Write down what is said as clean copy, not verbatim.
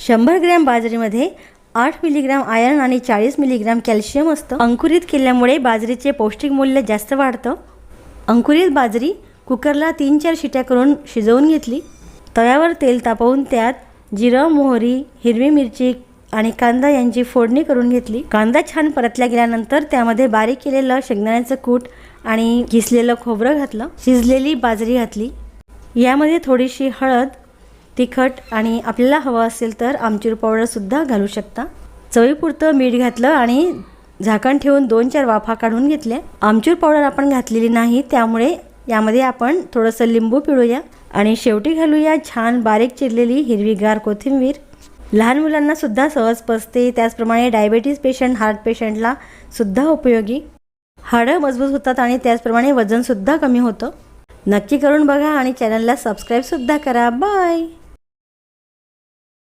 100 gram बाजरीमध्ये 8 milligram iron आणि 40 milligram calcium असतं। अंकुरित केल्यामुळे बाजरीचे पौष्टिक मूल्य जास्त वाढतं। अंकुरित बाजरी कुकरला 3-4 शिट्या करून शिजवून घेतली। तव्यावर तेल तापवून त्यात जिरं, मोहरी, हिरवी मिरची आणि कांदा यांची फोडणी करून घेतली। कांदा छान परतला गेल्यानंतर त्यामध्ये बारीक केलेलं शेंगदाण्याचं कूट आणि किसलेलं खोबरं घातलं। शिजलेली बाजरी घातली। यामध्ये थोडीशी हळद, तिखट आणि आपल्याला हवं असेल तर आमचूर पावडर सुद्धा घालू शकता। चवीपुरतं मीठ घातलं आणि झाकण ठेवून 2-4 वाफा काढून घेतल्या। आमचूर पावडर आपण घातलेली नाही, त्यामुळे यामध्ये आपण थोडंसं लिंबू पिळूया आणि शेवटी घालूया छान बारीक चिरलेली हिरवीगार कोथिंबीर। लहान मुलांना सुद्धा सहज पचते, त्याचप्रमाणे डायबिटीज पेशंट, हार्ट पेशंटला सुद्धा उपयोगी। हाडं मजबूत होतात आणि त्याचप्रमाणे वजन सुद्धा कमी होतं। नक्की करून बघा आणि चॅनलला सबस्क्राईब सुद्धा करा। बाय।